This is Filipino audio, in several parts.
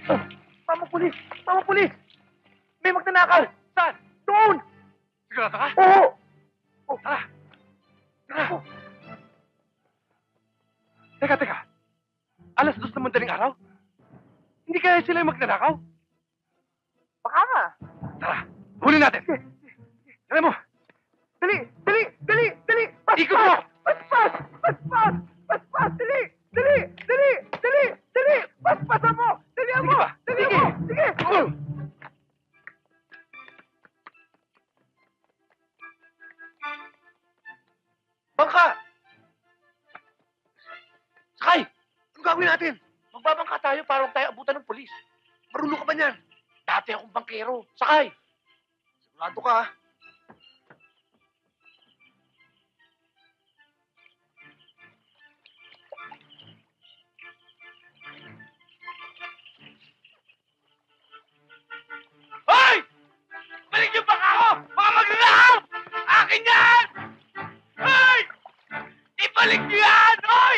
Mama, pulis! Mama, pulis! May magnanakaw! Saan? Doon! Sigurado ka? Oo! Tara! Tara! Teka. Alas 2 na madaling araw? Hindi kaya sila yung magnanakaw? Baka nga! Tara! Huli natin! Tara mo! Dali! Ikot mo! Paspas! Dali! Paspasan mo! Dali Sige mo! ba? Dali Sige! mo! Sige! Bangka! Sakay! Anong gagawin natin? Magbabangka tayo para huwag tayo abutan ng polis. Marunong ka ba niyan? Dati akong bangkero. Sakay! Sigurado ka, ha? Hoy! Balik yung bangka ko! Mga magnanakaw! Akin yan! Hoy! Ibalik niyo yan! Hoy!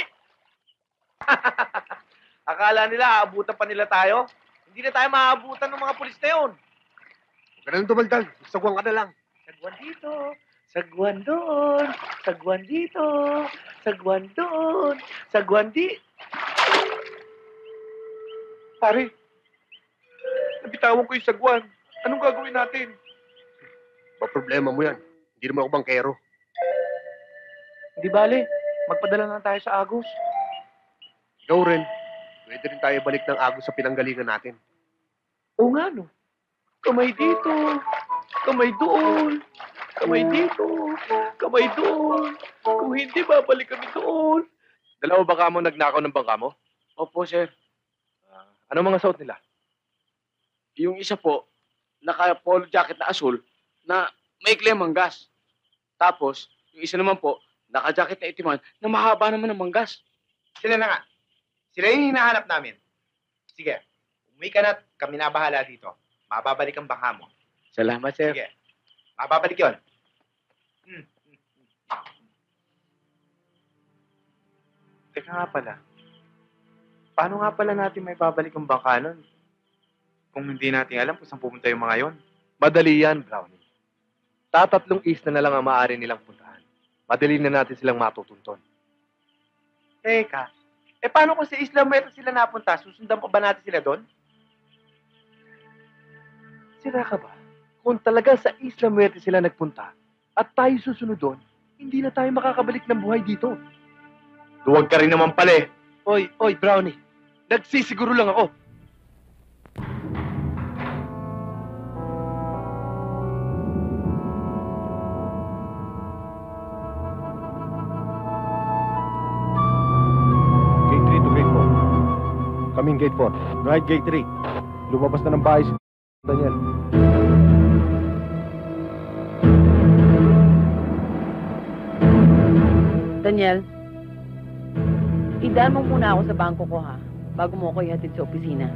Akala nila, aabutan pa nila tayo? Hindi na tayo maaabutan ng mga pulis na yun. Huwag ka nang tumaldal. Sagwan ka na lang. Sagwan dito, sagwan doon, sagwan dito, sagwan doon, sagwan di... Pare, nabitawan ko yung sagwan. Anong gagawin natin? Ba problema mo yan. Hindi naman ako bangkero. Hindi bale, magpadala na tayo sa Agos. Ikaw rin. Pwede rin tayo balik ng agos sa pinanggalingan natin. Oo nga no, kamay dito, kamay doon, kamay dito, kamay doon. Kung hindi, babalik kami doon. Dalawa ba ka mo nagnakaw ng bangka mo? Opo, sir. Anong mga suot nila? Yung isa po, naka-polo jacket na asul na maikli ang manggas. Tapos, yung isa naman po, naka-jacket na itiman na mahaba naman ang manggas. Sila na nga. Sila yung hinahanap namin. Sige, umuwi ka na at kami na bahala dito. Mababalik ang bangka mo. Salamat, sir. Sige, mababalik yun. Teka nga pala, paano nga pala natin may babalik ang bangka nun? Kung hindi natin alam kung saan pupunta yung mga yon. Madali yan, Brownie. Tatatlong isla na lang ang maaari nilang puntahan. Madali na natin silang matutunton. Teka, paano kung sa Isla Muerta sila napunta? Susundan pa ba natin sila doon? Sira ka ba? Kung talaga sa Isla Muerte sila nagpunta at tayo susunod doon, hindi na tayo makakabalik ng buhay dito. Duwag ka rin naman pala eh. Oy, Brownie. Nagsisiguro lang ako. Gate 3 to Gate 4. Coming Gate 4. Right Gate 3. Lumabas na ng bahay si Daniel. Daniel, idaan mo muna ako sa bangko ko, ha? Bago mo ako ihatid sa opisina.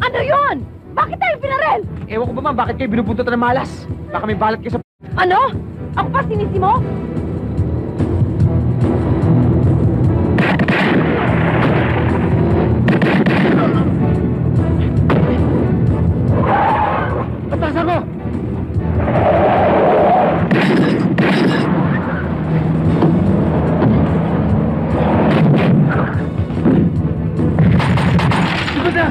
Ano yun? Bakit tayo pinarel? Ewan ko ba, ma'am, bakit kayo binubuntot ng malas? Baka may balat kayo sa... Ano? Ako pa sinisi mo? Patasan mo! Ikot na!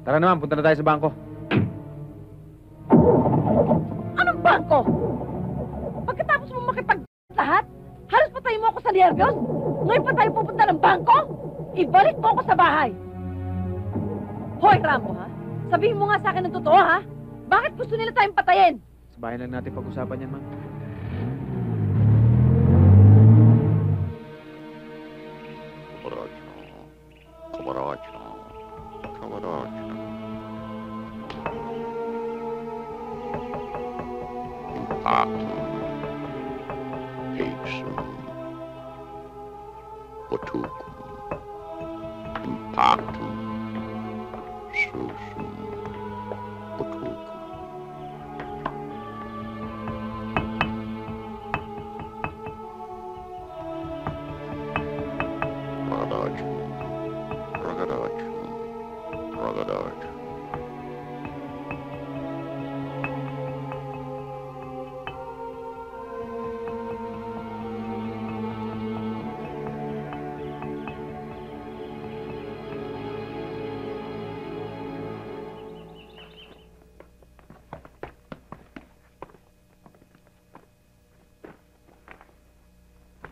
Tara naman, punta na tayo sa bangko. Anong bangko? Pagkatapos mo makipag lahat, halos patay mo ako sa nervyos. Ngayon pa tayo pupunta ng bangko? Ibalik mo ako sa bahay! Hoy, Rambo, ha? Sabihin mo nga sa akin ng totoo, ha? Bakit gusto nila tayong patayin? Sa bahay lang natin pag-usapan yan, ma'am.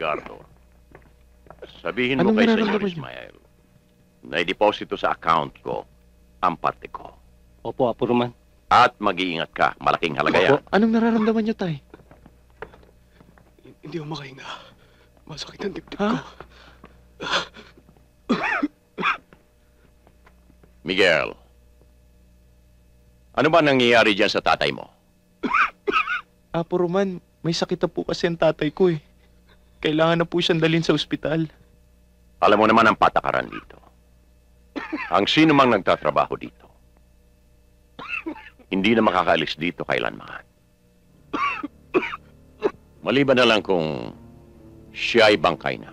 Gardo, sabihin mo kay Senyor Ismael na i-deposito sa account ko ang parte ko. Opo, Apo Roman. At mag-iingat ka. Malaking halaga yan. Anong nararamdaman niyo, tay? Hindi ako makahinga. Masakit ang dibdib Ha? ko. Miguel, ano ba nangyayari dyan sa tatay mo? Apo Roman, may sakit na po kasi ang tatay ko eh. Kailangan na po siyang dalhin sa ospital. Alam mo naman ang patakaran dito. Ang sino mang nagtatrabaho dito, hindi na makakaalis dito kailanman. Maliban na lang kung siya ay bangkay na.